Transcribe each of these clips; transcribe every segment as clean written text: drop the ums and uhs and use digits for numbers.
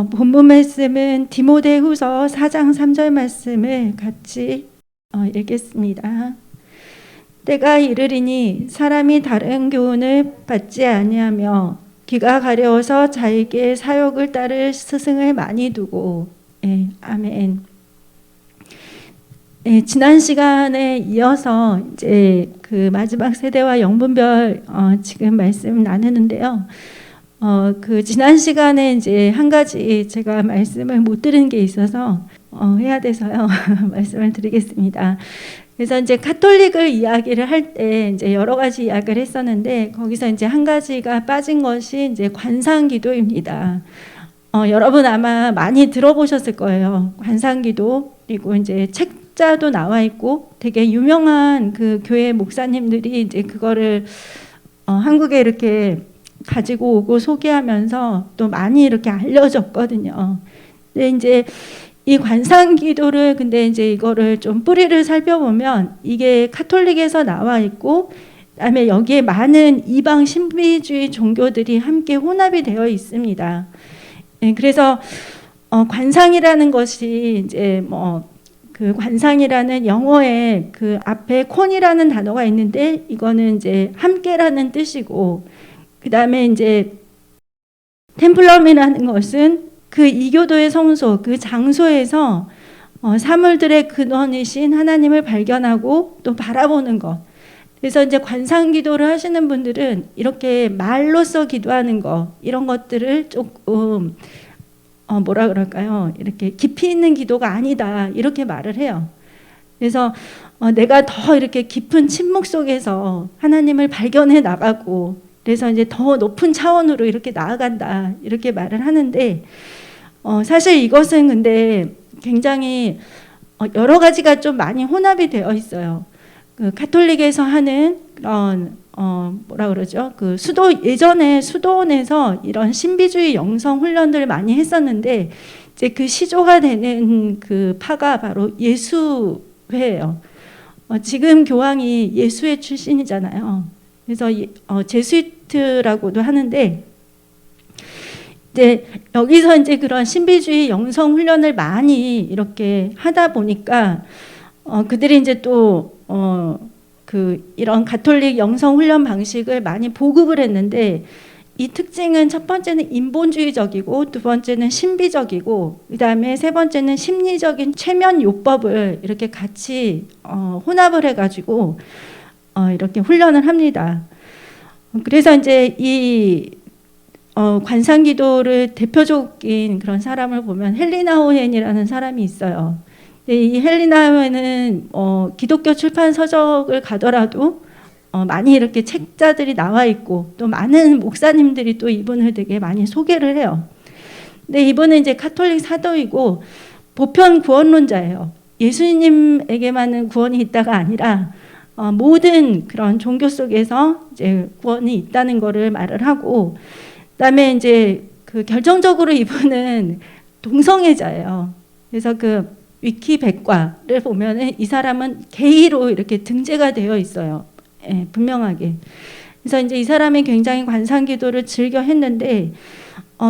본문 말씀은 디모데후서 4장 3절 말씀을 같이 읽겠습니다. 때가 이르리니 사람이 다른 교훈을 받지 아니하며 귀가 가려워서 자기의 사욕을 따를 스승을 많이 두고. 아멘. 지난 시간에 이어서 이제 그 마지막 세대와 영분별 지금 말씀 나누는데요. 그 지난 시간에 이제 한 가지 제가 말씀을 못 들은 게 있어서 해야 돼서요. 말씀을 드리겠습니다. 그래서 이제 카톨릭을 이야기를 할 때 이제 여러 가지 이야기를 했었는데 거기서 이제 한 가지가 빠진 것이 이제 관상기도입니다. 여러분 아마 많이 들어보셨을 거예요. 관상기도. 그리고 이제 책자도 나와 있고 되게 유명한 그 교회 목사님들이 이제 그거를 한국에 이렇게 가지고 오고 소개하면서 또 많이 이렇게 알려졌거든요. 근데 이제 이 관상기도를 근데 이제 이거를 좀 뿌리를 살펴보면 이게 카톨릭에서 나와 있고 그다음에 여기에 많은 이방 신비주의 종교들이 함께 혼합이 되어 있습니다. 그래서 관상이라는 것이 이제 그 관상이라는 영어에 그 앞에 콘이라는 단어가 있는데 이거는 이제 함께라는 뜻이고 그 다음에 이제 템플럼이라는 것은 그 이교도의 성소, 그 장소에서 사물들의 근원이신 하나님을 발견하고 또 바라보는 것. 그래서 이제 관상기도를 하시는 분들은 이렇게 말로써 기도하는 것, 이런 것들을 조금 뭐라 그럴까요? 이렇게 깊이 있는 기도가 아니다 이렇게 말을 해요. 그래서 내가 더 이렇게 깊은 침묵 속에서 하나님을 발견해 나가고 그래서 이제 더 높은 차원으로 이렇게 나아간다 이렇게 말을 하는데 사실 이것은 근데 굉장히 여러 가지가 좀 많이 혼합이 되어 있어요. 그 카톨릭에서 하는 그런 뭐라 그러죠? 그 예전에 수도원에서 이런 신비주의 영성 훈련들을 많이 했었는데 이제 그 시조가 되는 그 파가 바로 예수회예요. 지금 교황이 예수회 출신이잖아요. 그래서 제수이트라고도 하는데 이제 여기서 이제 그런 신비주의 영성 훈련을 많이 이렇게 하다 보니까 그들이 이제 또 이런 가톨릭 영성 훈련 방식을 많이 보급을 했는데 이 특징은 첫 번째는 인본주의적이고 두 번째는 신비적이고 그다음에 세 번째는 심리적인 최면 요법을 이렇게 같이 혼합을 해가지고 이렇게 훈련을 합니다. 그래서 이제 이 관상기도를 대표적인 그런 사람을 보면 헬리나 호헨이라는 사람이 있어요. 이 헬리나 호헨은 기독교 출판 서적을 가더라도 많이 이렇게 책자들이 나와 있고 또 많은 목사님들이 또 이분을 되게 많이 소개를 해요. 근데 이분은 이제 카톨릭 사도이고 보편 구원론자예요. 예수님에게만은 구원이 있다가 아니라 모든 그런 종교 속에서 이제 구원이 있다는 것을 말을 하고, 그다음에 이제 그 결정적으로 이분은 동성애자예요. 그래서 그 위키 백과를 보면은 이 사람은 게이로 이렇게 등재가 되어 있어요. 분명하게. 그래서 이제 이 사람이 굉장히 관상기도를 즐겨 했는데,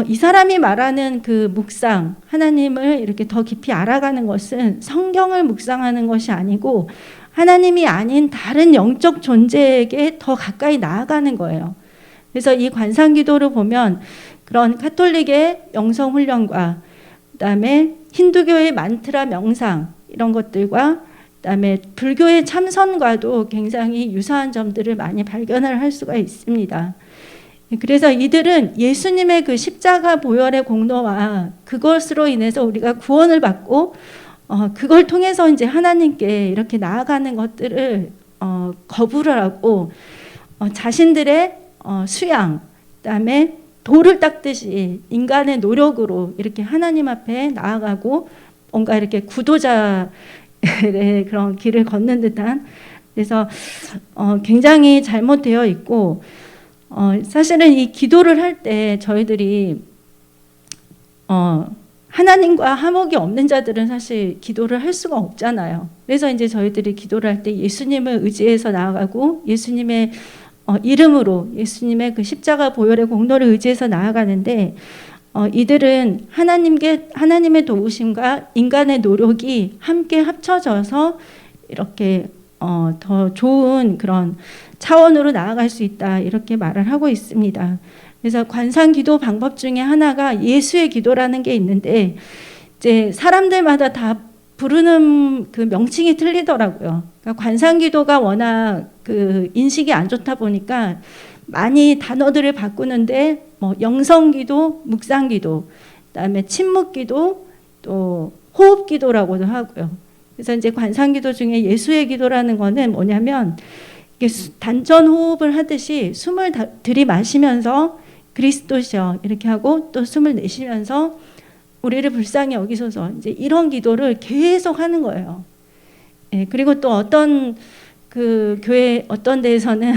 이 사람이 말하는 그 묵상, 하나님을 이렇게 더 깊이 알아가는 것은 성경을 묵상하는 것이 아니고 하나님이 아닌 다른 영적 존재에게 더 가까이 나아가는 거예요. 그래서 이 관상기도를 보면 그런 카톨릭의 영성훈련과 그다음에 힌두교의 만트라 명상 이런 것들과 그다음에 불교의 참선과도 굉장히 유사한 점들을 많이 발견을 할 수가 있습니다. 그래서 이들은 예수님의 그 십자가 보혈의 공로와 그것으로 인해서 우리가 구원을 받고 그걸 통해서 이제 하나님께 이렇게 나아가는 것들을 거부를 하고 자신들의 수양, 그다음에 돌을 닦듯이 인간의 노력으로 이렇게 하나님 앞에 나아가고 뭔가 이렇게 구도자의 그런 길을 걷는 듯한, 그래서 굉장히 잘못되어 있고 사실은 이 기도를 할 때 저희들이 하나님과 화목이 없는 자들은 사실 기도를 할 수가 없잖아요. 그래서 이제 저희들이 기도를 할 때 예수님을 의지해서 나아가고 예수님의 이름으로 예수님의 그 십자가 보혈의 공로를 의지해서 나아가는데 이들은 하나님의 도우심과 인간의 노력이 함께 합쳐져서 이렇게 더 좋은 그런 차원으로 나아갈 수 있다, 이렇게 말을 하고 있습니다. 그래서 관상기도 방법 중에 하나가 예수의 기도라는 게 있는데, 이제 사람들마다 다 부르는 그 명칭이 틀리더라고요. 그러니까 관상기도가 워낙 그 인식이 안 좋다 보니까 많이 단어들을 바꾸는데, 뭐 영성기도, 묵상기도, 그다음에 침묵기도, 또 호흡기도라고도 하고요. 그래서 이제 관상기도 중에 예수의 기도라는 거는 뭐냐면, 이게 단전 호흡을 하듯이 숨을 들이마시면서 그리스도시여 이렇게 하고, 또 숨을 내쉬면서 우리를 불쌍히 여기소서, 이제 이런 기도를 계속 하는 거예요. 예, 그리고 또 어떤 그 교회 어떤 데에서는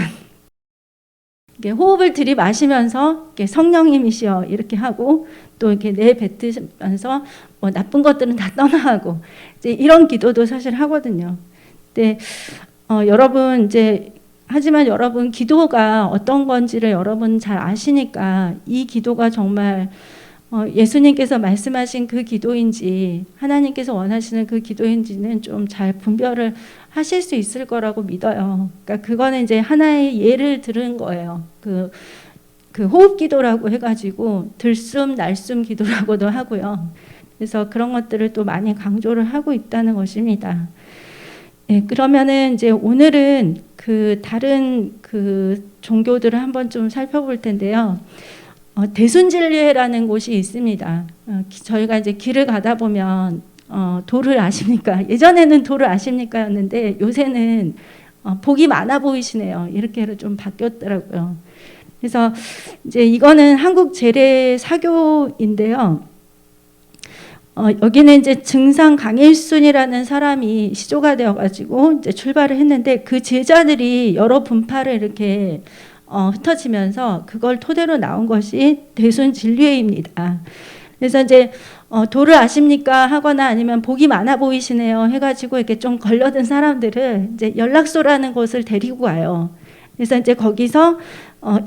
이렇게 호흡을 들이마시면서 이렇게 성령님이시여 이렇게 하고, 또 이렇게 내뱉으면서 뭐 나쁜 것들은 다 떠나하고, 이제 이런 기도도 사실 하거든요. 근데 여러분 이제 하지만 여러분 기도가 어떤 건지를 여러분 잘 아시니까 이 기도가 정말 예수님께서 말씀하신 그 기도인지 하나님께서 원하시는 그 기도인지는 좀 잘 분별을 하실 수 있을 거라고 믿어요. 그러니까 그거는 이제 하나의 예를 들은 거예요. 그 호흡 기도라고 해가지고 들숨 날숨 기도라고도 하고요. 그래서 그런 것들을 또 많이 강조를 하고 있다는 것입니다. 네, 그러면은 이제 오늘은 그 다른 그 종교들을 한번 좀 살펴볼 텐데요. 대순진리회라는 곳이 있습니다. 저희가 이제 길을 가다 보면 도를 아십니까? 예전에는 도를 아십니까였는데 요새는 복이 많아 보이시네요. 이렇게로 좀 바뀌었더라고요. 그래서 이제 이거는 한국 재래 사교인데요. 여기는 이제 증상 강일순이라는 사람이 시조가 되어가지고 이제 출발을 했는데, 그 제자들이 여러 분파를 이렇게 흩어지면서 그걸 토대로 나온 것이 대순진리회입니다. 그래서 이제 도를 아십니까 하거나 아니면 복이 많아 보이시네요 해가지고 이렇게 좀 걸려든 사람들을 이제 연락소라는 곳을 데리고 와요. 그래서 이제 거기서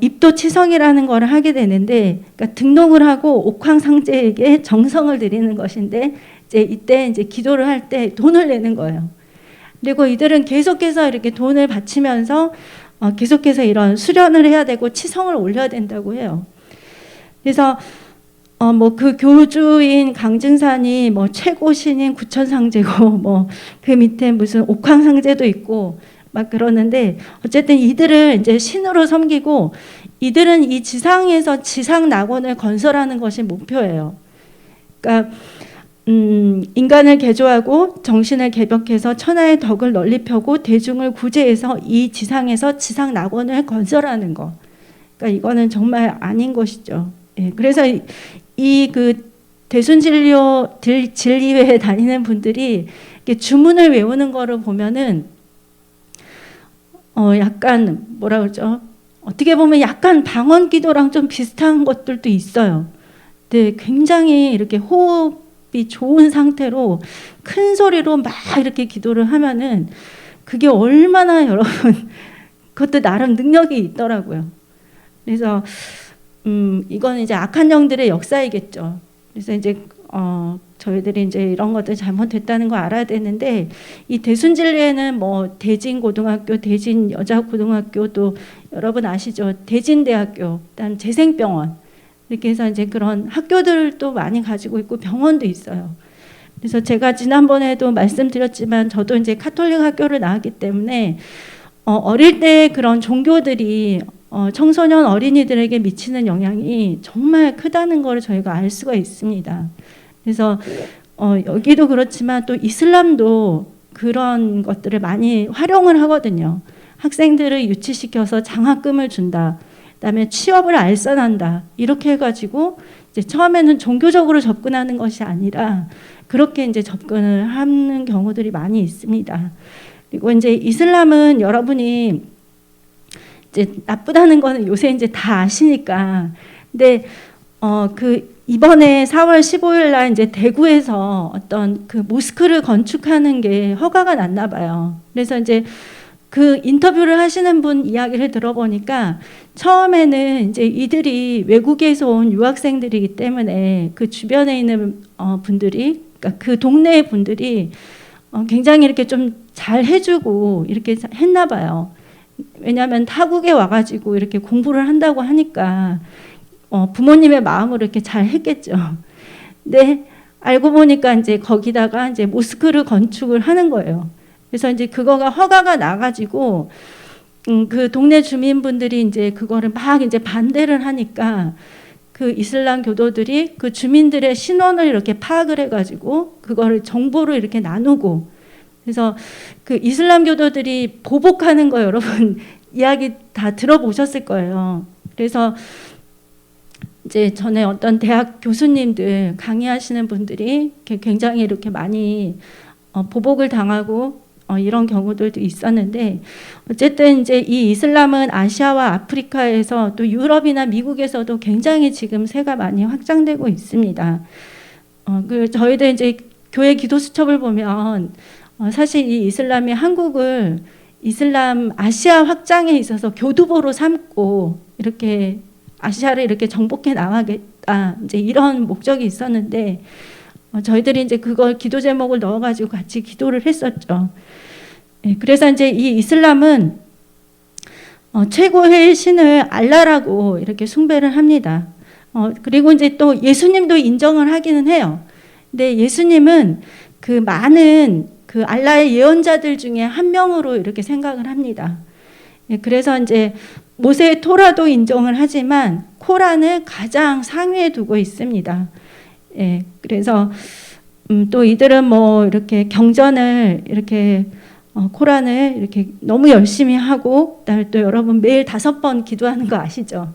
입도치성이라는 걸 하게 되는데, 그러니까 등록을 하고 옥황상제에게 정성을 드리는 것인데, 이제 이때 이제 기도를 할 때 돈을 내는 거예요. 그리고 이들은 계속해서 이렇게 돈을 바치면서 계속해서 이런 수련을 해야 되고 치성을 올려야 된다고 해요. 그래서 뭐 그 교주인 강증산이 뭐 최고 신인 구천상제고 뭐 그 밑에 무슨 옥황상제도 있고 막 그러는데, 어쨌든 이들을 이제 신으로 섬기고, 이들은 이 지상에서 지상 낙원을 건설하는 것이 목표예요. 그러니까 인간을 개조하고 정신을 개벽해서 천하의 덕을 널리 펴고 대중을 구제해서 이 지상에서 지상 낙원을 건설하는 거. 그러니까 이거는 정말 아닌 것이죠. 예, 그래서 이 그 대순진리회에 다니는 분들이 이렇게 주문을 외우는 거를 보면은 약간 뭐라 그러죠? 어떻게 보면 약간 방언 기도랑 좀 비슷한 것들도 있어요. 근데 굉장히 이렇게 호흡이 좋은 상태로 큰 소리로 막 이렇게 기도를 하면은 그게 얼마나 여러분 그것도 나름 능력이 있더라고요. 그래서 이건 이제 악한 영들의 역사이겠죠. 그래서 이제 저희들이 이제 이런 것들 잘못됐다는 거 알아야 되는데, 이 대순진리회는 뭐 대진고등학교, 대진여자고등학교, 또 여러분 아시죠? 대진대학교, 그다음 재생병원, 이렇게 해서 이제 그런 학교들도 많이 가지고 있고 병원도 있어요. 그래서 제가 지난번에도 말씀드렸지만 저도 이제 카톨릭 학교를 나왔기 때문에 어릴 때 그런 종교들이 청소년 어린이들에게 미치는 영향이 정말 크다는 걸 저희가 알 수가 있습니다. 그래서 여기도 그렇지만 또 이슬람도 그런 것들을 많이 활용을 하거든요. 학생들을 유치시켜서 장학금을 준다. 그다음에 취업을 알선한다. 이렇게 해가지고 이제 처음에는 종교적으로 접근하는 것이 아니라 그렇게 이제 접근을 하는 경우들이 많이 있습니다. 그리고 이제 이슬람은 여러분이 이제 나쁘다는 거는 요새 이제 다 아시니까. 근데 이번에 4월 15일 날 이제 대구에서 어떤 그 모스크를 건축하는 게 허가가 났나 봐요. 그래서 이제 그 인터뷰를 하시는 분 이야기를 들어보니까 처음에는 이제 이들이 외국에서 온 유학생들이기 때문에 그 주변에 있는 분들이, 그러니까 그 동네의 분들이 굉장히 이렇게 좀 잘 해주고 이렇게 했나 봐요. 왜냐하면 타국에 와가지고 이렇게 공부를 한다고 하니까 부모님의 마음으로 이렇게 잘 했겠죠. 근데 알고 보니까 이제 거기다가 이제 모스크를 건축을 하는 거예요. 그래서 이제 그거가 허가가 나가지고 그 동네 주민분들이 이제 그거를 막 이제 반대를 하니까 그 이슬람 교도들이 그 주민들의 신원을 이렇게 파악을 해가지고 그거를 정보를 이렇게 나누고, 그래서 그 이슬람 교도들이 보복하는 거 여러분 이야기 다 들어보셨을 거예요. 그래서 이제 전에 어떤 대학 교수님들 강의하시는 분들이 굉장히 이렇게 많이 보복을 당하고 이런 경우들도 있었는데, 어쨌든 이제 이 이슬람은 아시아와 아프리카에서 또 유럽이나 미국에서도 굉장히 지금 세가 많이 확장되고 있습니다. 그 저희들 이제 교회 기도수첩을 보면 사실 이 이슬람이 한국을 이슬람 아시아 확장에 있어서 교두보로 삼고 이렇게 아시아를 이렇게 정복해 나가겠다, 이제 이런 목적이 있었는데 저희들이 이제 그걸 기도 제목을 넣어가지고 같이 기도를 했었죠. 그래서 이제 이 이슬람은 최고의 신을 알라라고 이렇게 숭배를 합니다. 그리고 이제 또 예수님도 인정을 하기는 해요. 근데 예수님은 그 많은 그 알라의 예언자들 중에 한 명으로 이렇게 생각을 합니다. 그래서 이제 모세의 토라도 인정을 하지만 코란을 가장 상위에 두고 있습니다. 그래서 또 이들은 뭐 이렇게 경전을 이렇게 코란을 이렇게 너무 열심히 하고, 그다음에 또 여러분 매일 5번 기도하는 거 아시죠?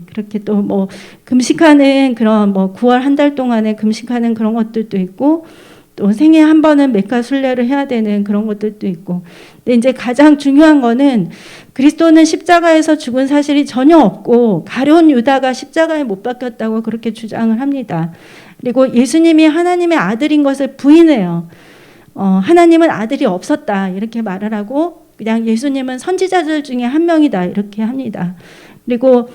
그렇게 또 뭐 금식하는 그런 뭐 9월 한 달 동안에 금식하는 그런 것들도 있고, 또 생애 한 번은 메카 순례를 해야 되는 그런 것들도 있고. 근데 이제 가장 중요한 거는 그리스도는 십자가에서 죽은 사실이 전혀 없고 가룟 유다가 십자가에 못 박혔다고 그렇게 주장을 합니다. 그리고 예수님이 하나님의 아들인 것을 부인해요. 하나님은 아들이 없었다 이렇게 말을 하고, 그냥 예수님은 선지자들 중에 한 명이다 이렇게 합니다. 그리고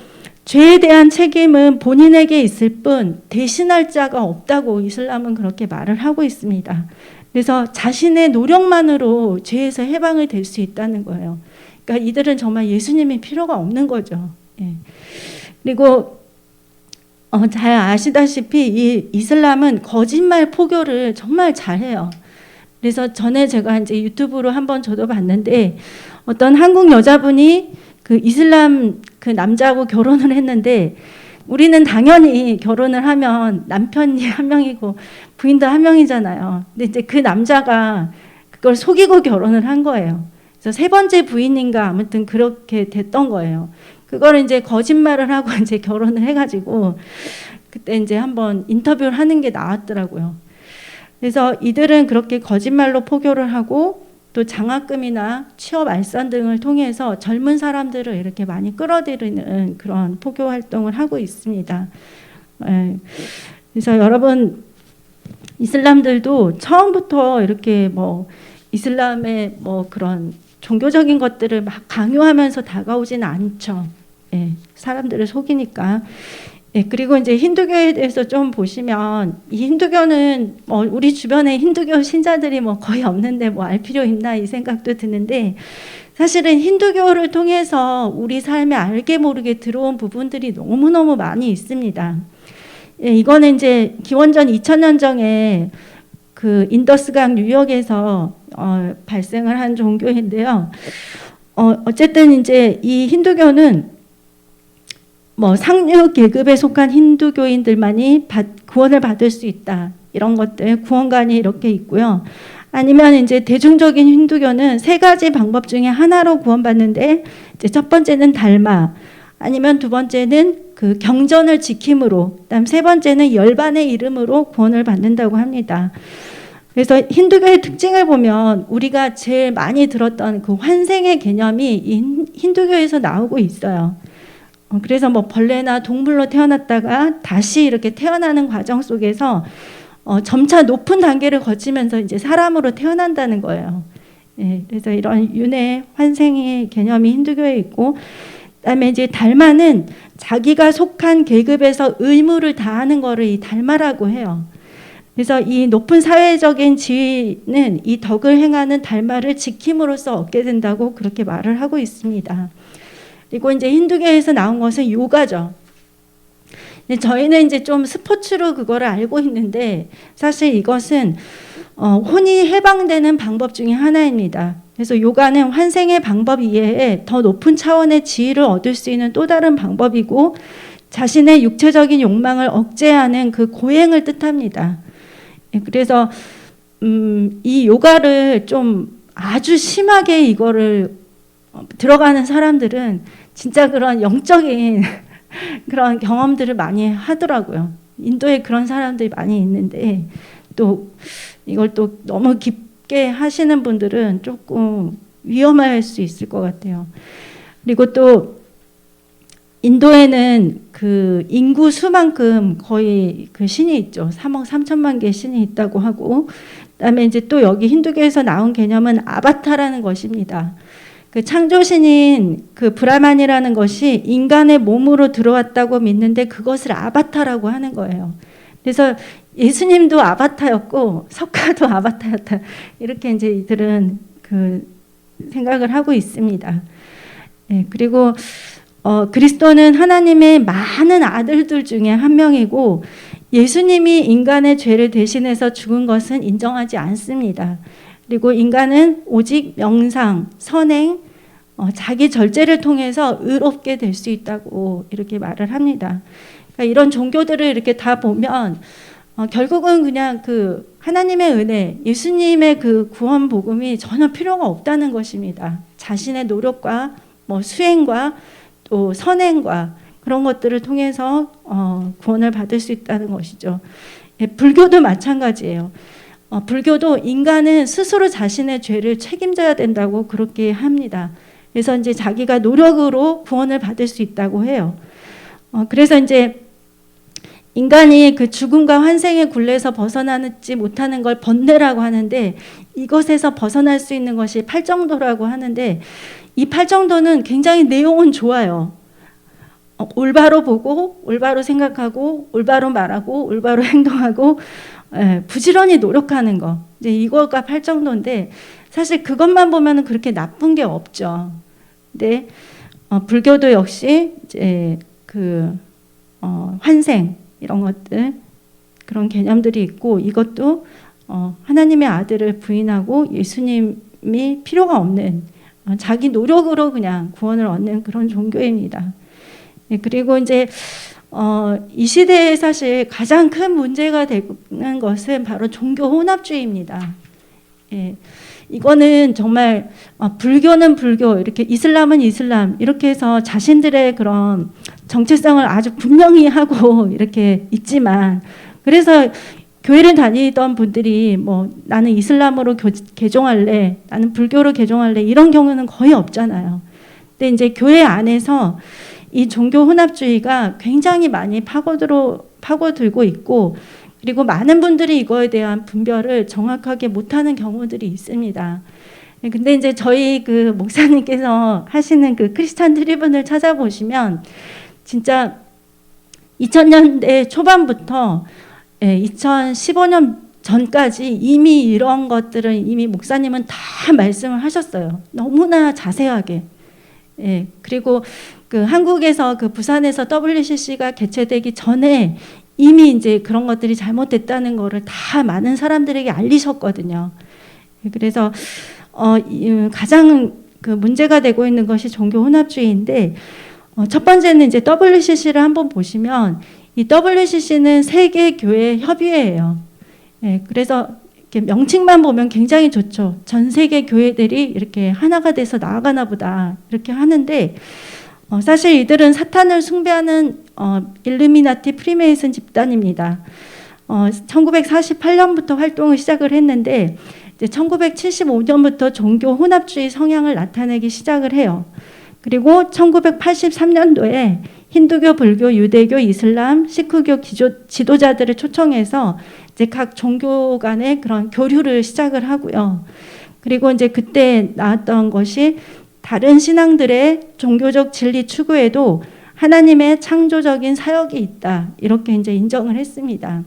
죄에 대한 책임은 본인에게 있을 뿐 대신할 자가 없다고 이슬람은 그렇게 말을 하고 있습니다. 그래서 자신의 노력만으로 죄에서 해방을 될 수 있다는 거예요. 그러니까 이들은 정말 예수님이 필요가 없는 거죠. 그리고 잘 아시다시피 이 이슬람은 거짓말 포교를 정말 잘해요. 그래서 전에 제가 이제 유튜브로 한번 저도 봤는데, 어떤 한국 여자분이 그 이슬람 그 남자하고 결혼을 했는데, 우리는 당연히 결혼을 하면 남편이 한 명이고 부인도 한 명이잖아요. 근데 이제 그 남자가 그걸 속이고 결혼을 한 거예요. 그래서 3번째 부인인가 아무튼 그렇게 됐던 거예요. 그걸 이제 거짓말을 하고 이제 결혼을 해가지고 그때 이제 한번 인터뷰를 하는 게 나왔더라고요. 그래서 이들은 그렇게 거짓말로 포교를 하고 또 장학금이나 취업 알선 등을 통해서 젊은 사람들을 이렇게 많이 끌어들이는 그런 포교 활동을 하고 있습니다. 그래서 여러분, 이슬람들도 처음부터 이렇게 뭐 이슬람의 뭐 그런 종교적인 것들을 막 강요하면서 다가오지는 않죠. 사람들을 속이니까. 그리고 이제 힌두교에 대해서 좀 보시면, 이 힌두교는 우리 주변에 힌두교 신자들이 뭐 거의 없는데 뭐 알 필요 있나 이 생각도 드는데, 사실은 힌두교를 통해서 우리 삶에 알게 모르게 들어온 부분들이 너무너무 많이 있습니다. 이거는 이제 기원전 2000년 전에 그 인더스강 유역에서 발생을 한 종교인데요. 어쨌든 이제 이 힌두교는 뭐 상류 계급에 속한 힌두교인들만이 구원을 받을 수 있다, 이런 것들 구원관이 이렇게 있고요. 아니면 이제 대중적인 힌두교는 3가지 방법 중에 하나로 구원받는데, 이제 첫 번째는 달마, 아니면 두 번째는 그 경전을 지킴으로, 그다음 3번째는 열반의 이름으로 구원을 받는다고 합니다. 그래서 힌두교의 특징을 보면 우리가 제일 많이 들었던 그 환생의 개념이 이 힌두교에서 나오고 있어요. 그래서 뭐 벌레나 동물로 태어났다가 다시 이렇게 태어나는 과정 속에서 점차 높은 단계를 거치면서 이제 사람으로 태어난다는 거예요. 예, 그래서 이런 윤회, 환생의 개념이 힌두교에 있고, 그다음에 이제 달마는 자기가 속한 계급에서 의무를 다하는 거를 이 달마라고 해요. 그래서 이 높은 사회적인 지위는 이 덕을 행하는 달마를 지킴으로써 얻게 된다고 그렇게 말을 하고 있습니다. 그리고 이제 힌두교에서 나온 것은 요가죠. 저희는 이제 좀 스포츠로 그거를 알고 있는데 사실 이것은 혼이 해방되는 방법 중에 하나입니다. 그래서 요가는 환생의 방법 이외에 더 높은 차원의 지위를 얻을 수 있는 또 다른 방법이고 자신의 육체적인 욕망을 억제하는 그 고행을 뜻합니다. 그래서 이 요가를 좀 아주 심하게 이거를 들어가는 사람들은 진짜 그런 영적인 그런 경험들을 많이 하더라고요. 인도에 그런 사람들이 많이 있는데 또 이걸 또 너무 깊게 하시는 분들은 조금 위험할 수 있을 것 같아요. 그리고 또 인도에는 그 인구 수만큼 거의 그 신이 있죠. 3억 3천만 개 신이 있다고 하고, 그다음에 이제 또 여기 힌두교에서 나온 개념은 아바타라는 것입니다. 그 창조신인 그 브라만이라는 것이 인간의 몸으로 들어왔다고 믿는데 그것을 아바타라고 하는 거예요. 그래서 예수님도 아바타였고 석가도 아바타였다. 이렇게 이제 이들은 그 생각을 하고 있습니다. 네, 그리고 그리스도는 하나님의 많은 아들들 중에 한 명이고 예수님이 인간의 죄를 대신해서 죽은 것은 인정하지 않습니다. 그리고 인간은 오직 명상, 선행, 자기 절제를 통해서 의롭게 될 수 있다고 이렇게 말을 합니다. 그러니까 이런 종교들을 이렇게 다 보면 결국은 그냥 그 하나님의 은혜, 예수님의 그 구원 복음이 전혀 필요가 없다는 것입니다. 자신의 노력과 뭐 수행과 또 선행과 그런 것들을 통해서 구원을 받을 수 있다는 것이죠. 예, 불교도 마찬가지예요. 불교도 인간은 스스로 자신의 죄를 책임져야 된다고 그렇게 합니다. 그래서 이제 자기가 노력으로 구원을 받을 수 있다고 해요. 그래서 이제 인간이 그 죽음과 환생의 굴레에서 벗어나지 못하는 걸 번뇌라고 하는데 이것에서 벗어날 수 있는 것이 팔정도라고 하는데 이 팔정도는 굉장히 내용은 좋아요. 올바로 보고 올바로 생각하고 올바로 말하고 올바로 행동하고 부지런히 노력하는 거. 이제 이거가 팔정도인데 사실 그것만 보면은 그렇게 나쁜 게 없죠. 근데 불교도 역시 이제 그 환생 이런 것들 그런 개념들이 있고 이것도 하나님의 아들을 부인하고 예수님이 필요가 없는 자기 노력으로 그냥 구원을 얻는 그런 종교입니다. 네, 그리고 이제 이 시대에 사실 가장 큰 문제가 되는 것은 바로 종교 혼합주의입니다. 예, 이거는 정말 불교는 불교, 이렇게 이슬람은 이슬람 이렇게 해서 자신들의 그런 정체성을 아주 분명히 하고 이렇게 있지만 그래서 교회를 다니던 분들이 뭐 나는 이슬람으로 개종할래, 나는 불교로 개종할래 이런 경우는 거의 없잖아요. 근데 이제 교회 안에서 이 종교 혼합주의가 굉장히 많이 파고들고 있고 그리고 많은 분들이 이거에 대한 분별을 정확하게 못하는 경우들이 있습니다. 근데 이제 저희 그 목사님께서 하시는 그 크리스찬 트리뷴을 찾아보시면 진짜 2000년대 초반부터 2015년 전까지 이미 이런 것들은 이미 목사님은 다 말씀을 하셨어요. 너무나 자세하게. 예, 그리고 그 한국에서 그 부산에서 WCC가 개최되기 전에 이미 이제 그런 것들이 잘못됐다는 거를 다 많은 사람들에게 알리셨거든요. 그래서 가장 그 문제가 되고 있는 것이 종교 혼합주의인데 첫 번째는 이제 WCC를 한번 보시면 이 WCC는 세계 교회 협의회예요. 예, 그래서 이렇게 명칭만 보면 굉장히 좋죠. 전 세계 교회들이 이렇게 하나가 돼서 나아가나 보다 이렇게 하는데 사실 이들은 사탄을 숭배하는 일루미나티 프리메이슨 집단입니다. 1948년부터 활동을 시작을 했는데 이제 1975년부터 종교 혼합주의 성향을 나타내기 시작을 해요. 그리고 1983년도에 힌두교, 불교, 유대교, 이슬람, 시크교 지도자들을 초청해서 이제 각 종교 간의 그런 교류를 시작을 하고요. 그리고 이제 그때 나왔던 것이 다른 신앙들의 종교적 진리 추구에도 하나님의 창조적인 사역이 있다. 이렇게 이제 인정을 했습니다.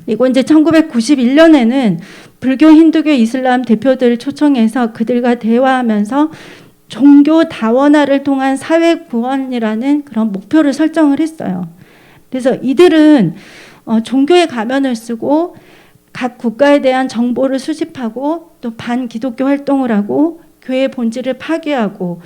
그리고 이제 1991년에는 불교, 힌두교, 이슬람 대표들을 초청해서 그들과 대화하면서 종교 다원화를 통한 사회 구원이라는 그런 목표를 설정을 했어요. 그래서 이들은 종교의 가면을 쓰고 각 국가에 대한 정보를 수집하고 또 반기독교 활동을 하고 교회 본질을 파괴하고,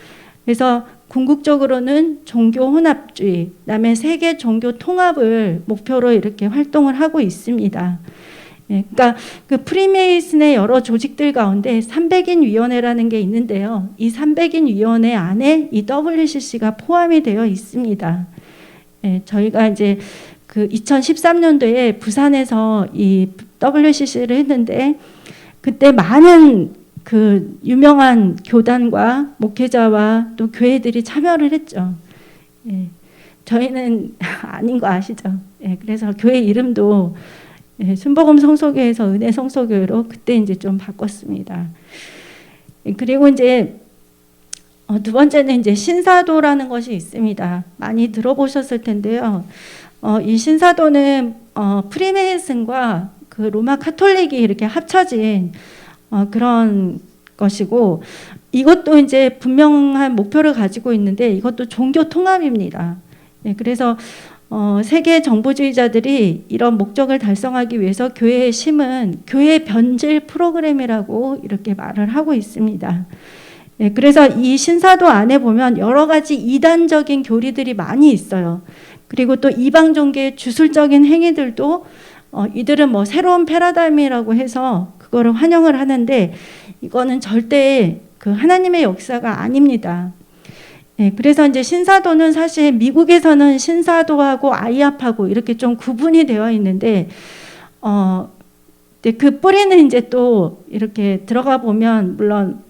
그래서 궁극적으로는 종교 혼합주의, 그다음에 세계 종교 통합을 목표로 이렇게 활동을 하고 있습니다. 예, 그러니까 그 프리메이슨의 여러 조직들 가운데 300인 위원회라는 게 있는데요. 이 300인 위원회 안에 이 WCC가 포함이 되어 있습니다. 예, 저희가 이제 그 2013년도에 부산에서 이 WCC를 했는데 그때 많은 그 유명한 교단과 목회자와 또 교회들이 참여를 했죠. 예, 저희는 아닌 거 아시죠? 예, 그래서 교회 이름도 순복음 성소교회에서 은혜 성소교회로 그때 이제 좀 바꿨습니다. 예, 그리고 이제 두 번째는 이제 신사도라는 것이 있습니다. 많이 들어보셨을 텐데요. 이 신사도는 프리메이슨과 그 로마 카톨릭이 이렇게 합쳐진 그런 것이고, 이것도 이제 분명한 목표를 가지고 있는데 이것도 종교 통합입니다. 네, 그래서 세계 정보주의자들이 이런 목적을 달성하기 위해서 교회에 심은 교회 변질 프로그램이라고 이렇게 말을 하고 있습니다. 네, 그래서 이 신사도 안에 보면 여러 가지 이단적인 교리들이 많이 있어요. 그리고 또 이방 종교의 주술적인 행위들도 이들은 뭐 새로운 패러다임이라고 해서 그거를 환영을 하는데 이거는 절대 그 하나님의 역사가 아닙니다. 네, 그래서 이제 신사도는 사실 미국에서는 신사도하고 아이합하고 이렇게 좀 구분이 되어 있는데 그 뿌리는 이제 또 이렇게 들어가 보면 물론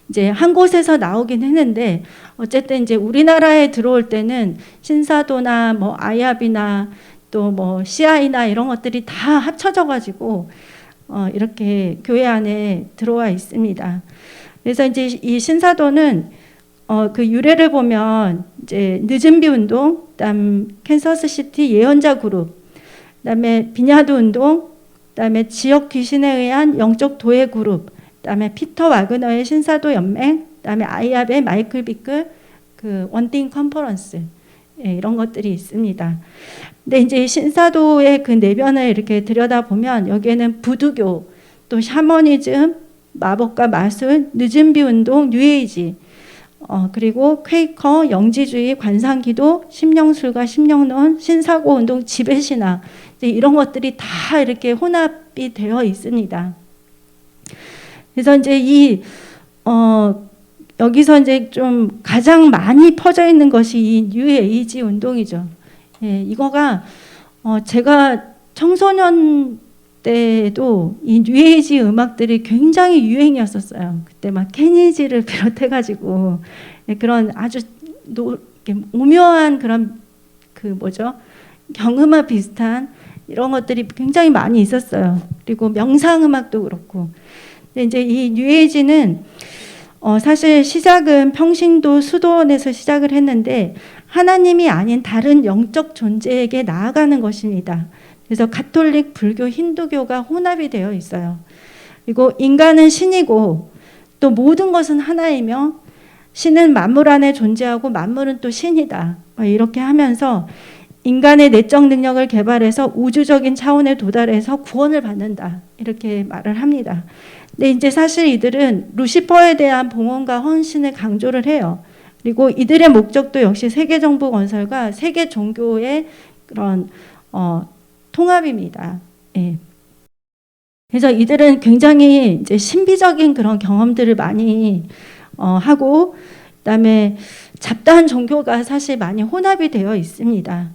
이제 한 곳에서 나오긴 했는데 어쨌든 이제 우리나라에 들어올 때는 신사도나 뭐 아이합이나 또 뭐 CI나 이런 것들이 다 합쳐져 가지고 이렇게 교회 안에 들어와 있습니다. 그래서 이제 이 신사도는 그 유래를 보면 이제 늦은비 운동, 그다음 캔서스 시티 예언자 그룹, 그다음에 비냐드 운동, 그다음에 지역 귀신에 의한 영적 도회 그룹, 그다음에 피터 와그너의 신사도 연맹, 그다음에 아이합의 마이클 비클 그 원띵 컨퍼런스, 예, 이런 것들이 있습니다. 근데 이제 신사도의 그 내면을 이렇게 들여다보면 여기에는 부두교, 또 샤머니즘, 마법과 마술, 늦은비 운동, 뉴에이지, 그리고 퀘이커, 영지주의, 관상기도, 심령술과 심령론, 신사고 운동, 지배신학, 이런 것들이 다 이렇게 혼합이 되어 있습니다. 그래서 이제 여기서 이제 좀 가장 많이 퍼져 있는 것이 이 뉴에이지 운동이죠. 예, 이거가 제가 청소년 때도 이 뉴에이지 음악들이 굉장히 유행이었었어요. 그때 막 케니지를 비롯해가지고 그런 아주 오묘한 그런 그 뭐죠? 경음악 비슷한 이런 것들이 굉장히 많이 있었어요. 그리고 명상 음악도 그렇고. 근데 이제 이 뉴에이지는 사실 시작은 평신도 수도원에서 시작을 했는데 하나님이 아닌 다른 영적 존재에게 나아가는 것입니다. 그래서 가톨릭, 불교, 힌두교가 혼합이 되어 있어요. 그리고 인간은 신이고 또 모든 것은 하나이며 신은 만물 안에 존재하고 만물은 또 신이다. 이렇게 하면서 인간의 내적 능력을 개발해서 우주적인 차원에 도달해서 구원을 받는다. 이렇게 말을 합니다. 근데 이제 사실 이들은 루시퍼에 대한 봉헌과 헌신을 강조를 해요. 그리고 이들의 목적도 역시 세계 정부 건설과 세계 종교의 그런 통합입니다. 예. 그래서 이들은 굉장히 이제 신비적인 그런 경험들을 많이 하고, 그다음에 잡다한 종교가 사실 많이 혼합이 되어 있습니다.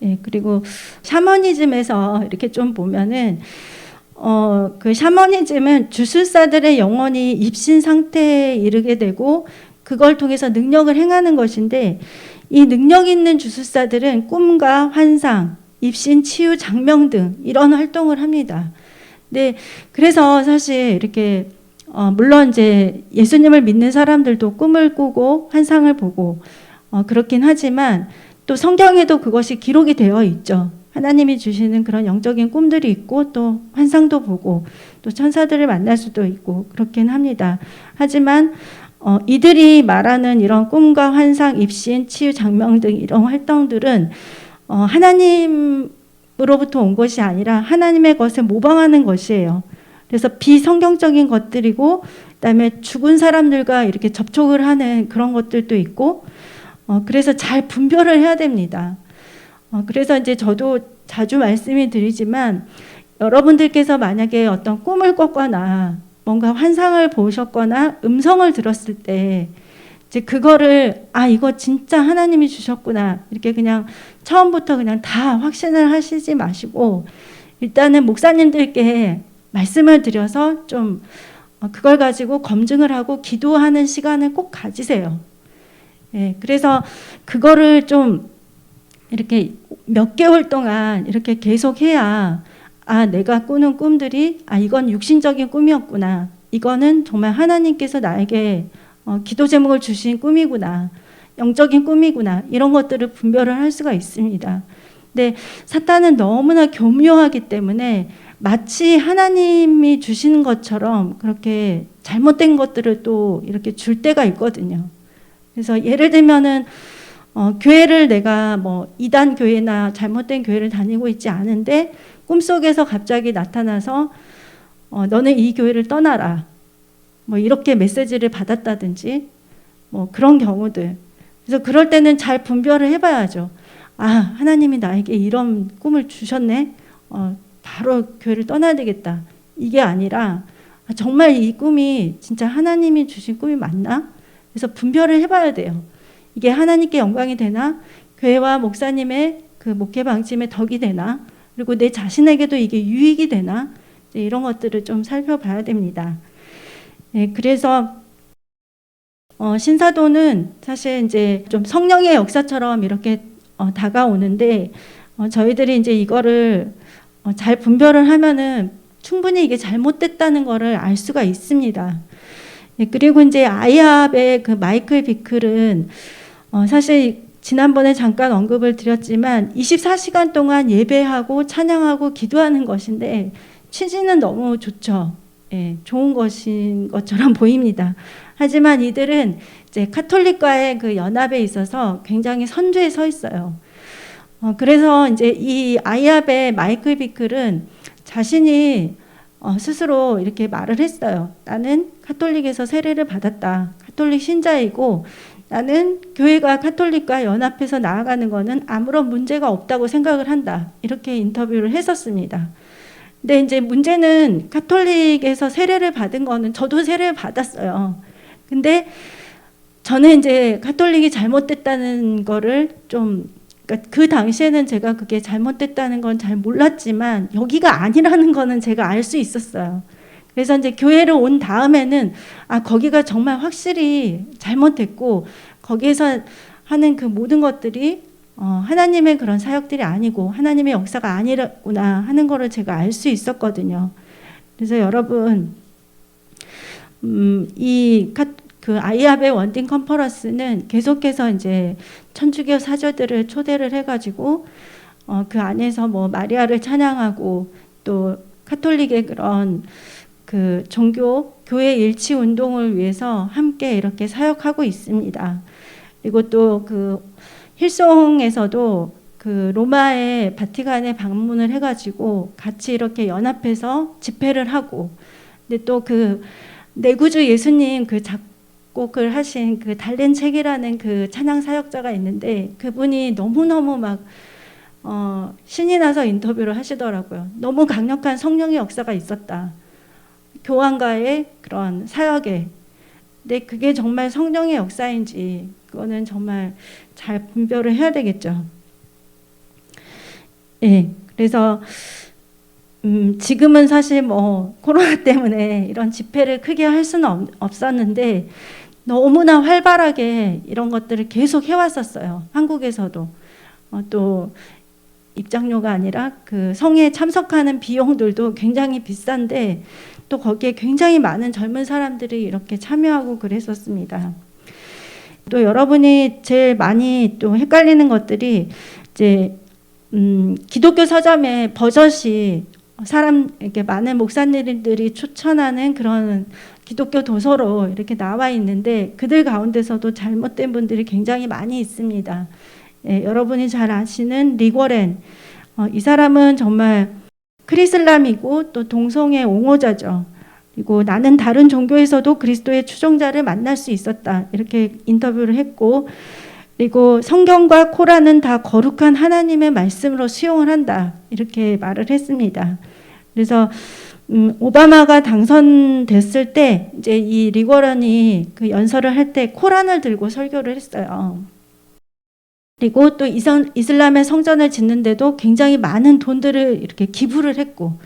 예. 그리고 샤머니즘에서 이렇게 좀 보면은 그 샤머니즘은 주술사들의 영혼이 입신 상태에 이르게 되고 그걸 통해서 능력을 행하는 것인데, 이 능력 있는 주술사들은 꿈과 환상, 입신, 치유, 장명 등 이런 활동을 합니다. 네, 그래서 사실 이렇게 물론 이제 예수님을 믿는 사람들도 꿈을 꾸고 환상을 보고 그렇긴 하지만 또 성경에도 그것이 기록이 되어 있죠. 하나님이 주시는 그런 영적인 꿈들이 있고 또 환상도 보고 또 천사들을 만날 수도 있고 그렇긴 합니다. 하지만 이들이 말하는 이런 꿈과 환상, 입신, 치유, 장명 등 이런 활동들은 하나님으로부터 온 것이 아니라 하나님의 것을 모방하는 것이에요. 그래서 비성경적인 것들이고 그다음에 죽은 사람들과 이렇게 접촉을 하는 그런 것들도 있고 그래서 잘 분별을 해야 됩니다. 그래서 이제 저도 자주 말씀을 드리지만 여러분들께서 만약에 어떤 꿈을 꿨거나 뭔가 환상을 보셨거나 음성을 들었을 때 이제 그거를 이거 진짜 하나님이 주셨구나 이렇게 그냥 처음부터 그냥 다 확신을 하시지 마시고 일단은 목사님들께 말씀을 드려서 좀 그걸 가지고 검증을 하고 기도하는 시간을 꼭 가지세요. 예, 그래서 그거를 좀 이렇게 몇 개월 동안 이렇게 계속 해야 내가 꾸는 꿈들이 이건 육신적인 꿈이었구나. 이거는 정말 하나님께서 나에게 기도 제목을 주신 꿈이구나. 영적인 꿈이구나. 이런 것들을 분별을 할 수가 있습니다. 근데 사탄은 너무나 교묘하기 때문에 마치 하나님이 주시는 것처럼 그렇게 잘못된 것들을 또 이렇게 줄 때가 있거든요. 그래서 예를 들면은 교회를 내가 뭐 이단 교회나 잘못된 교회를 다니고 있지 않은데 꿈속에서 갑자기 나타나서 너는 이 교회를 떠나라 뭐 이렇게 메시지를 받았다든지 뭐 그런 경우들. 그래서 그럴 때는 잘 분별을 해봐야죠. 하나님이 나에게 이런 꿈을 주셨네. 바로 교회를 떠나야 되겠다. 이게 아니라 정말 이 꿈이 진짜 하나님이 주신 꿈이 맞나? 그래서 분별을 해봐야 돼요. 이게 하나님께 영광이 되나? 교회와 목사님의 그 목회 방침에 덕이 되나? 그리고 내 자신에게도 이게 유익이 되나? 이런 것들을 좀 살펴봐야 됩니다. 네, 그래서 신사도는 사실 이제 좀 성령의 역사처럼 이렇게 다가오는데 저희들이 이제 이거를 잘 분별을 하면은 충분히 이게 잘못됐다는 거를 알 수가 있습니다. 네, 그리고 이제 아이압의 그 마이클 비클은 사실 지난번에 잠깐 언급을 드렸지만 24시간 동안 예배하고 찬양하고 기도하는 것인데 취지는 너무 좋죠. 예, 좋은 것인 것처럼 보입니다. 하지만 이들은 이제 카톨릭과의 그 연합에 있어서 굉장히 선두에 서 있어요. 그래서 이제 이 아이압의 마이클 비클은 자신이 스스로 이렇게 말을 했어요. 나는 카톨릭에서 세례를 받았다. 카톨릭 신자이고 나는 교회가 카톨릭과 연합해서 나아가는 것은 아무런 문제가 없다고 생각을 한다. 이렇게 인터뷰를 했었습니다. 근데 이제 문제는 카톨릭에서 세례를 받은 거는 저도 세례를 받았어요. 근데 저는 이제 카톨릭이 잘못됐다는 거를 좀 그러니까 그 당시에는 제가 그게 잘못됐다는 건 잘 몰랐지만 여기가 아니라는 거는 제가 알 수 있었어요. 그래서 이제 교회를 온 다음에는 거기가 정말 확실히 잘못됐고 거기에서 하는 그 모든 것들이 하나님의 그런 사역들이 아니고 하나님의 역사가 아니구나 하는 거를 제가 알 수 있었거든요. 그래서 여러분 그 아이압의 원팅 컨퍼런스는 계속해서 이제 천주교 사제들을 초대를 해가지고 그 안에서 뭐 마리아를 찬양하고 또 카톨릭의 그런 그 종교 교회 일치 운동을 위해서 함께 이렇게 사역하고 있습니다. 그리고 또 그 힐송에서도 그 로마의 바티칸에 방문을 해가지고 같이 이렇게 연합해서 집회를 하고, 근데 또 그 내구주 예수님 그 작곡을 하신 그 달랜 책이라는 그 찬양 사역자가 있는데 그분이 너무너무 막 신이 나서 인터뷰를 하시더라고요. 너무 강력한 성령의 역사가 있었다. 교황과의 그런 사역에. 근데 그게 정말 성령의 역사인지 그거는 정말 잘 분별을 해야 되겠죠. 예, 그래서 지금은 사실 뭐 코로나 때문에 이런 집회를 크게 할 수는 없었는데 너무나 활발하게 이런 것들을 계속 해왔었어요. 한국에서도 또 입장료가 아니라 그 성에 참석하는 비용들도 굉장히 비싼데 또 거기에 굉장히 많은 젊은 사람들이 이렇게 참여하고 그랬었습니다. 또 여러분이 제일 많이 또 헷갈리는 것들이 이제 기독교 서점의 버젓이 이렇게 많은 목사님들이 추천하는 그런 기독교 도서로 이렇게 나와 있는데 그들 가운데서도 잘못된 분들이 굉장히 많이 있습니다. 예, 여러분이 잘 아시는 리고렌, 이 사람은 정말 크리슬람이고 또 동성애 옹호자죠. 그리고 나는 다른 종교에서도 그리스도의 추종자를 만날 수 있었다. 이렇게 인터뷰를 했고, 그리고 성경과 코란은 다 거룩한 하나님의 말씀으로 수용을 한다. 이렇게 말을 했습니다. 그래서 오바마가 당선됐을 때 이제 이 리거런이 그 연설을 할 때 코란을 들고 설교를 했어요. 그리고 또 이슬람의 성전을 짓는데도 굉장히 많은 돈들을 이렇게 기부를 했고,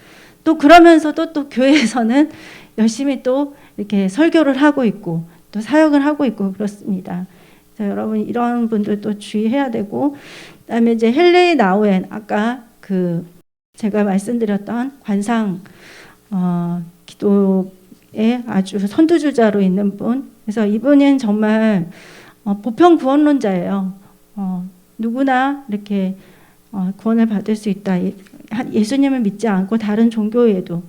또 그러면서도 또 교회에서는 열심히 또 이렇게 설교를 하고 있고 또 사역을 하고 있고 그렇습니다. 그래서 여러분 이런 분들도 주의해야 되고, 그다음에 이제 헨리 나우엔, 아까 그 제가 말씀드렸던 관상 기도의 아주 선두주자로 있는 분. 그래서 이분은 정말 보편 구원론자예요. 누구나 이렇게 구원을 받을 수 있다. 예수님을 믿지 않고 다른 종교에도.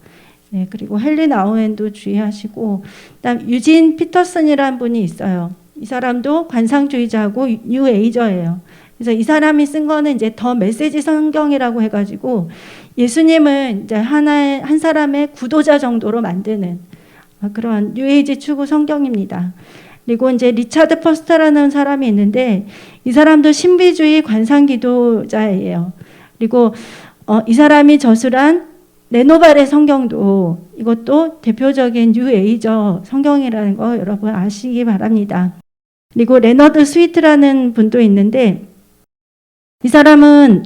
네, 그리고 헨리 나우엔도 주의하시고, 그다음 유진 피터슨이라는 분이 있어요. 이 사람도 관상주의자고 뉴에이저예요. 그래서 이 사람이 쓴 거는 이제 더 메시지 성경이라고 해가지고 예수님을 이제 한 사람의 구도자 정도로 만드는 그런 뉴에이지 추구 성경입니다. 그리고 이제 리차드 퍼스터라는 사람이 있는데 이 사람도 신비주의 관상기도자예요. 그리고 이 사람이 저술한 레노발의 성경도 이것도 대표적인 뉴에이저 성경이라는 거 여러분 아시기 바랍니다. 그리고 레너드 스위트라는 분도 있는데 이 사람은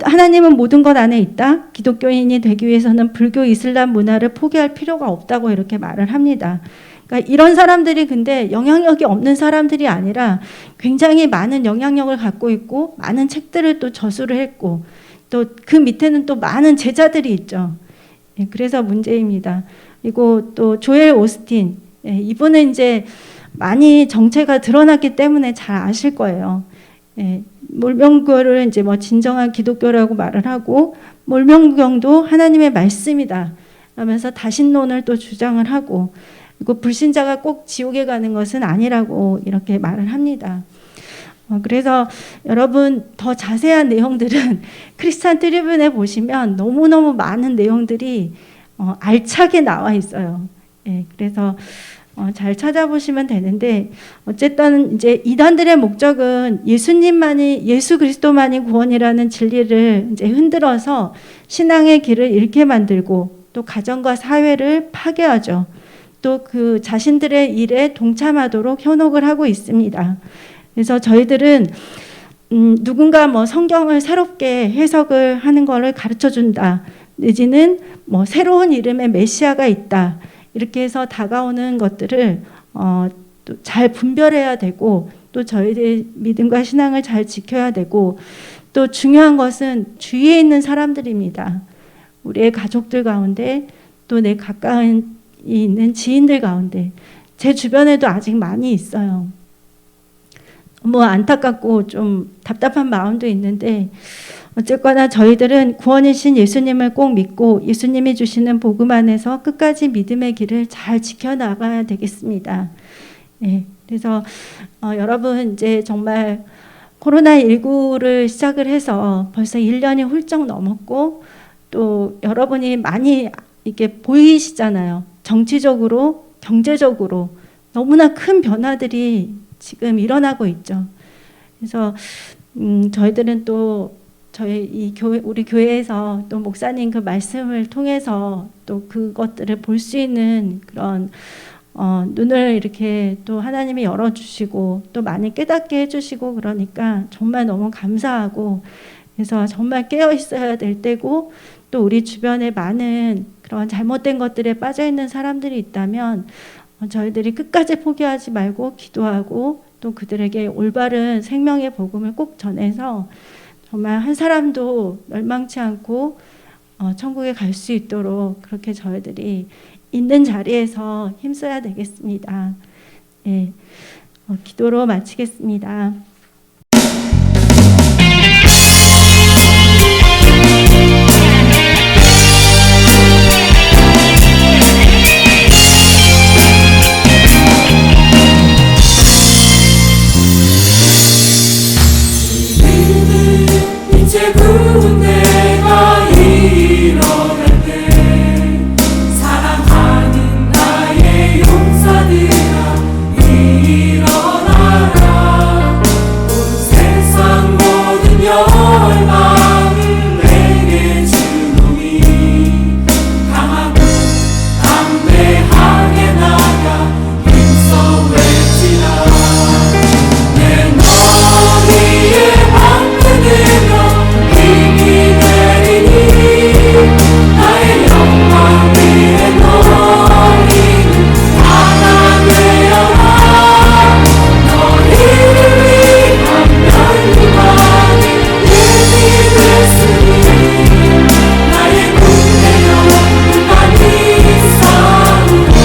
하나님은 모든 것 안에 있다. 기독교인이 되기 위해서는 불교, 이슬람 문화를 포기할 필요가 없다고 이렇게 말을 합니다. 그러니까 이런 사람들이 근데 영향력이 없는 사람들이 아니라 굉장히 많은 영향력을 갖고 있고 많은 책들을 또 저술을 했고 또 그 밑에는 또 많은 제자들이 있죠. 예, 그래서 문제입니다. 그리고 또 조엘 오스틴, 예, 이분은 이제 많이 정체가 드러났기 때문에 잘 아실 거예요. 예, 몰명교를 이제 뭐 진정한 기독교라고 말을 하고 몰명경도 하나님의 말씀이다 하면서 다신론을 또 주장을 하고, 그리고 불신자가 꼭 지옥에 가는 것은 아니라고 이렇게 말을 합니다. 그래서 여러분 더 자세한 내용들은 크리스찬 트리뷴에 보시면 너무너무 많은 내용들이 알차게 나와 있어요. 예, 그래서 잘 찾아보시면 되는데, 어쨌든 이제 이단들의 목적은 예수 그리스도만이 구원이라는 진리를 이제 흔들어서 신앙의 길을 잃게 만들고 또 가정과 사회를 파괴하죠. 또 그 자신들의 일에 동참하도록 현혹을 하고 있습니다. 그래서 저희들은 누군가 뭐 성경을 새롭게 해석을 하는 것을 가르쳐 준다, 내지는 뭐 새로운 이름의 메시아가 있다, 이렇게 해서 다가오는 것들을 또 잘 분별해야 되고, 또 저희들의 믿음과 신앙을 잘 지켜야 되고, 또 중요한 것은 주위에 있는 사람들입니다. 우리의 가족들 가운데, 또 내 가까운 있는 지인들 가운데, 제 주변에도 아직 많이 있어요. 뭐 안타깝고 좀 답답한 마음도 있는데, 어쨌거나 저희들은 구원이신 예수님을 꼭 믿고 예수님이 주시는 복음 안에서 끝까지 믿음의 길을 잘 지켜나가야 되겠습니다. 네, 그래서 여러분 이제 정말 코로나19를 시작을 해서 벌써 1년이 훌쩍 넘었고, 또 여러분이 많이 이렇게 보이시잖아요. 정치적으로, 경제적으로 너무나 큰 변화들이 지금 일어나고 있죠. 그래서 저희들은 또 우리 교회에서 또 목사님 그 말씀을 통해서 또 그것들을 볼 수 있는 그런 눈을 이렇게 또 하나님이 열어주시고 또 많이 깨닫게 해주시고, 그러니까 정말 너무 감사하고, 그래서 정말 깨어 있어야 될 때고, 또 우리 주변에 많은 그런 잘못된 것들에 빠져 있는 사람들이 있다면 저희들이 끝까지 포기하지 말고 기도하고 또 그들에게 올바른 생명의 복음을 꼭 전해서 정말 한 사람도 멸망치 않고 천국에 갈 수 있도록 그렇게 저희들이 있는 자리에서 힘써야 되겠습니다. 예, 기도로 마치겠습니다. 이제 군대가 일어날 때 사랑하는 나의 용사들아 일어나라. 온 세상 모든 열방을 내게 주노니 강하고 담대하게 나가 힘써 외치라. 내 머리에 방패들여 힘이 되리니 나의 영광 위에 너희는 하나 되어라. 너희를 위한 멸류관이 예비됐으니 나의 군대여 많이 싸우라.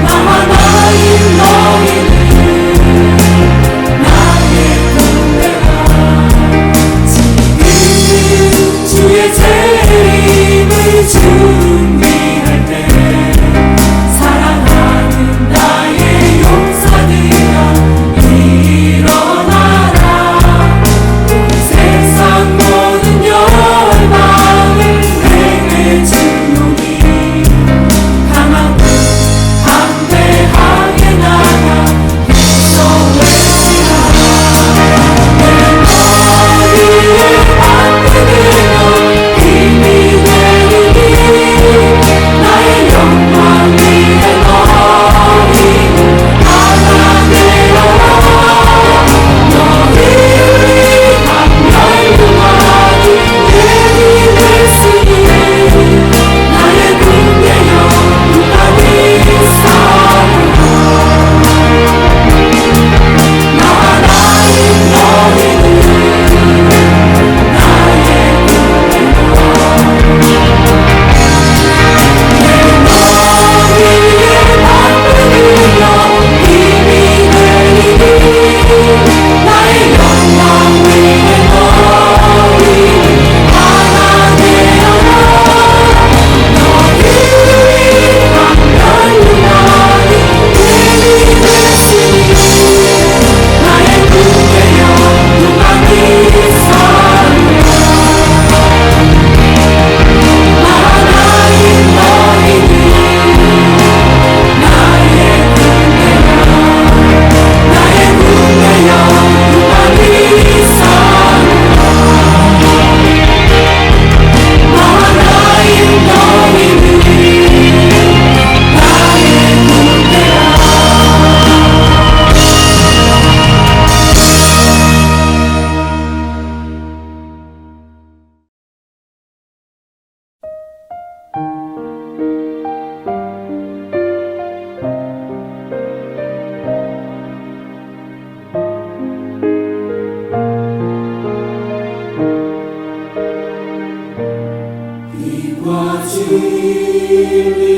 나와 나인 너희는 나의 군대라. 지금 주의 재림을 준비할 때 사랑하는 나의 용사들아 일어나라. 온 세상 모든 열방을 내게 주노니 강하고 담대하게 나가 힘써 외치라. 내 머리에 방패들여 힘이 되리니 나의 영광 위에 너희는 하나 되어라. 너희를 위한 멸류관이 예비됐으니 나의 군대여 많이 싸우라. 나와 나인 너희는 나의 군대라. 내 머리에 방패들여 힘이 되리니 나의 영광 위에 너희는 하나 되어라. 너희를 위한 멸류관이 예비됐으니 나의 군대여 많이 싸우라. 나와 나인 너희는 나의 군대라. 나의 군대여 많이 싸우라. 나와 나인 너희는 나의 군대라. 이과 진리